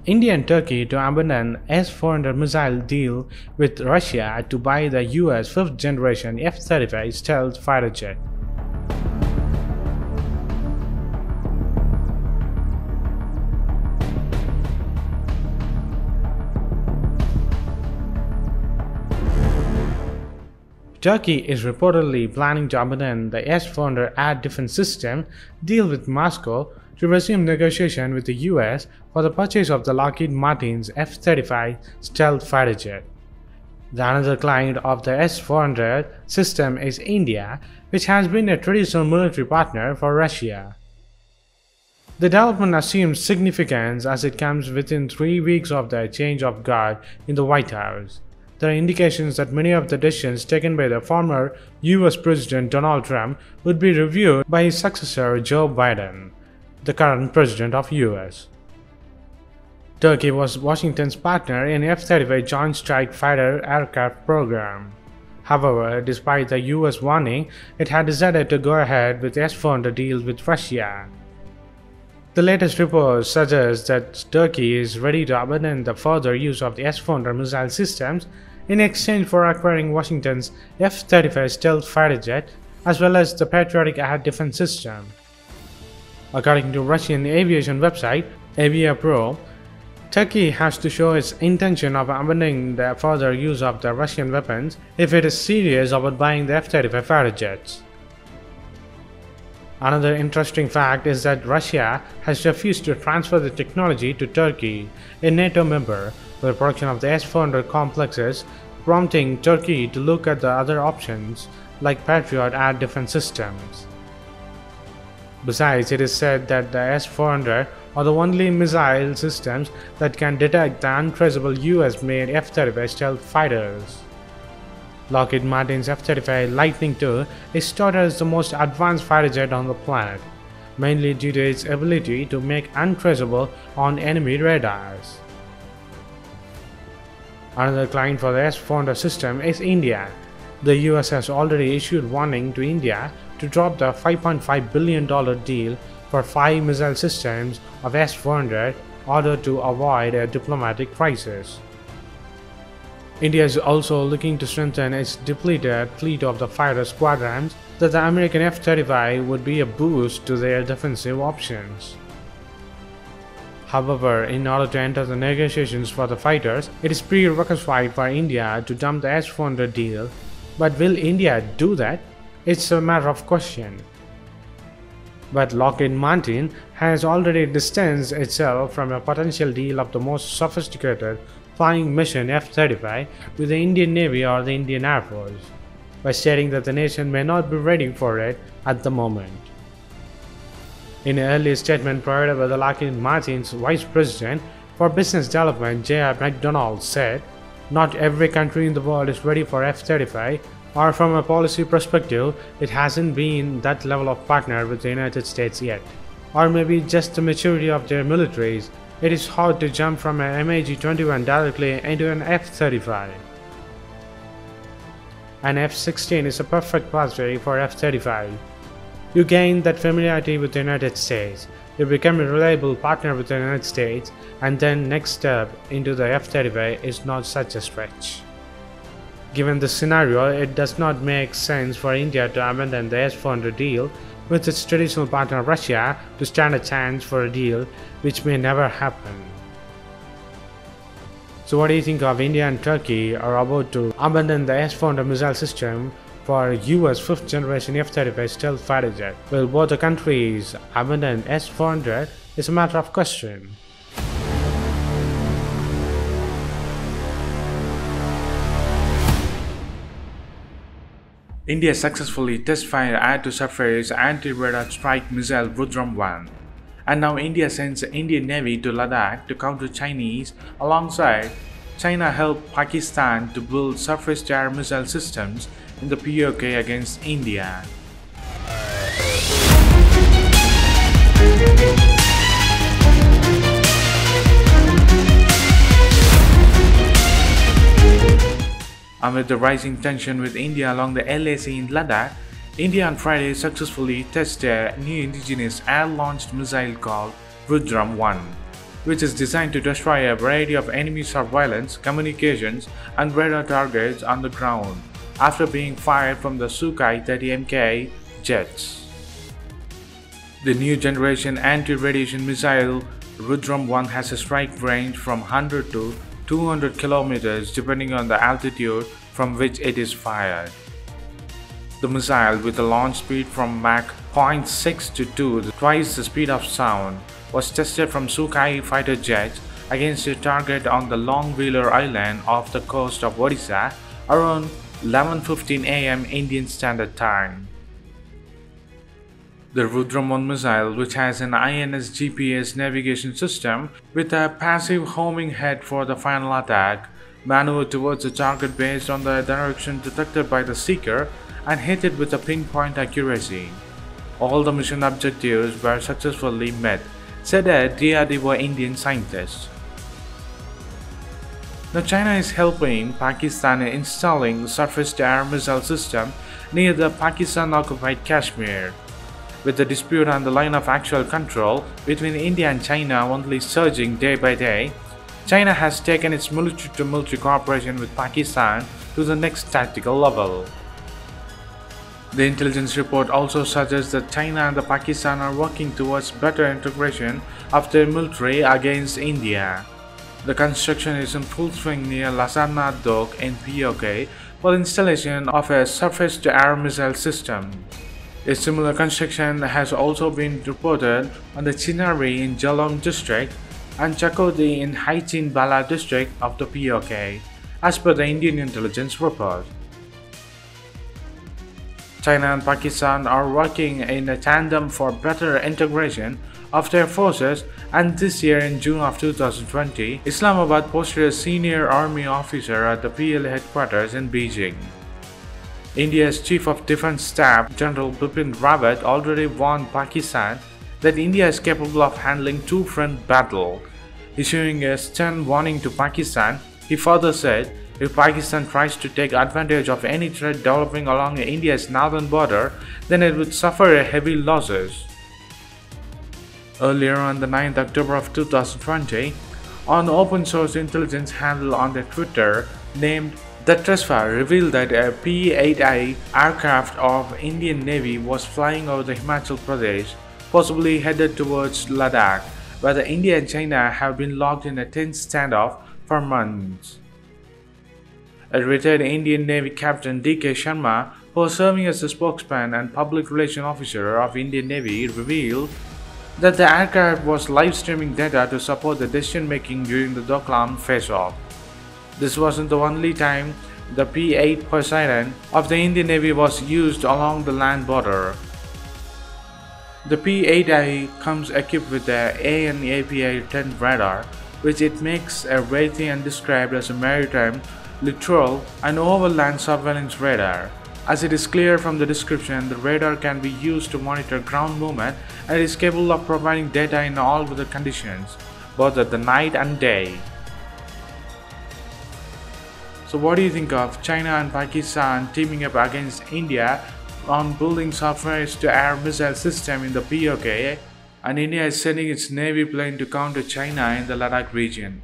India and Turkey to abandon S400 missile deal with Russia to buy the US 5th generation F-35 stealth fighter jet. Turkey is reportedly planning to abandon the S-400 air defense system deal with Moscow to resume negotiation with the US for the purchase of the Lockheed Martin's F-35 stealth fighter jet. The another client of the S-400 system is India, which has been a traditional military partner for Russia. The development assumes significance as it comes within 3 weeks of the change of guard in the White House. There are indications that many of the decisions taken by the former US President Donald Trump would be reviewed by his successor Joe Biden, the current president of US. Turkey was Washington's partner in F-35 Joint Strike Fighter aircraft program. However, despite the US warning, it had decided to go ahead with the S400 deal with Russia. The latest reports suggest that Turkey is ready to abandon the further use of the S-400 missile systems in exchange for acquiring Washington's F-35 stealth fighter jet as well as the patriotic air defense system. According to Russian aviation website Aviapro, Turkey has to show its intention of abandoning the further use of the Russian weapons if it is serious about buying the F-35 fighter jets. Another interesting fact is that Russia has refused to transfer the technology to Turkey, a NATO member, for the production of the S-400 complexes, prompting Turkey to look at the other options like Patriot air defense systems. Besides, it is said that the S-400 are the only missile systems that can detect the untraceable US-made F-35 stealth fighters. Lockheed Martin's F-35 Lightning II is touted as the most advanced fighter jet on the planet, mainly due to its ability to make untraceable on enemy radars. Another client for the S-400 system is India. The US has already issued warning to India to drop the $5.5 billion deal for 5 missile systems of S-400 in order to avoid a diplomatic crisis. India is also looking to strengthen its depleted fleet of the fighter squadrons, that the American F-35 would be a boost to their defensive options. However, in order to enter the negotiations for the fighters, it is prerequisite for India to dump the S-400 deal. But will India do that? It's a matter of question. But Lockheed Martin has already distanced itself from a potential deal of the most sophisticated flying mission F-35 with the Indian Navy or the Indian Air Force, by stating that the nation may not be ready for it at the moment. In an earlier statement provided by the Lockheed Martin's Vice President for Business Development J.R. McDonald said, "Not every country in the world is ready for F-35, or from a policy perspective, it hasn't been that level of partner with the United States yet. Or maybe just the maturity of their militaries. It is hard to jump from an MiG-21 directly into an F-35. An F-16 is a perfect pathway for F-35. You gain that familiarity with the United States, you become a reliable partner with the United States, and then next step into the F-35 is not such a stretch." Given this scenario, it does not make sense for India to abandon the S-400 deal with its traditional partner Russia to stand a chance for a deal which may never happen. So what do you think of India and Turkey are about to abandon the S-400 missile system for US 5th generation F-35 stealth fighter jet? Will both the countries abandon S-400 is a matter of question. India successfully test-fired air-to-surface anti-radar strike missile Rudram-1. And now India sends the Indian Navy to Ladakh to counter Chinese. Alongside, China helped Pakistan to build surface-to-air missile systems in the POK against India. Amid the rising tension with India along the LAC in Ladakh, India on Friday successfully tested a new indigenous air-launched missile called Rudram-1, which is designed to destroy a variety of enemy surveillance, communications, and radar targets on the ground after being fired from the Sukhoi 30 MK jets. The new generation anti-radiation missile Rudram-1 has a strike range from 100 to 200 kilometers depending on the altitude from which it is fired. The missile, with a launch speed from Mach 0.6 to 2, twice the speed of sound, was tested from Sukhoi fighter jets against a target on the Longwheeler Island off the coast of Odisha around 11:15 am Indian Standard Time. The Rudram-1 missile, which has an INS GPS navigation system with a passive homing head for the final attack, maneuvered towards the target based on the direction detected by the seeker and hit it with a pinpoint accuracy. All the mission objectives were successfully met, said a DRDO Indian scientist. Now, China is helping Pakistan in installing surface-to-air missile system near the Pakistan-occupied Kashmir. With the dispute on the line of actual control between India and China only surging day by day, China has taken its military-to-military cooperation with Pakistan to the next tactical level. The intelligence report also suggests that China and Pakistan are working towards better integration of their military against India. The construction is in full swing near Lasarna Dock in POK for the installation of a surface-to-air missile system. A similar construction has also been reported on the Chinari in Jalong district and Chakodi in Haichin Bala district of the POK, as per the Indian intelligence report. China and Pakistan are working in a tandem for better integration of their forces, and this year in June of 2020, Islamabad posted a senior army officer at the PLA headquarters in Beijing. India's Chief of Defence Staff General Bipin Rawat already warned Pakistan that India is capable of handling two-front battle. Issuing a stern warning to Pakistan, he further said, if Pakistan tries to take advantage of any threat developing along India's northern border, then it would suffer heavy losses. Earlier on the 9th October of 2020, an open-source intelligence handle on their Twitter named The Tresfa revealed that a P-8I aircraft of Indian Navy was flying over the Himachal Pradesh, possibly headed towards Ladakh, where the India and China have been locked in a tense standoff for months. A retired Indian Navy Captain D.K. Sharma, who was serving as the spokesman and public relations officer of Indian Navy, revealed that the aircraft was live-streaming data to support the decision-making during the Doklam face-off. This wasn't the only time the P-8 Poseidon of the Indian Navy was used along the land border. The P-8I comes equipped with the ANAPA-10 radar, which it makes a Raytheon described as a maritime, littoral, and overland surveillance radar. As it is clear from the description, the radar can be used to monitor ground movement and is capable of providing data in all weather conditions, both at the night and day. So what do you think of China and Pakistan teaming up against India on building surface-to-air missile system in the POK, and India is sending its Navy plane to counter China in the Ladakh region?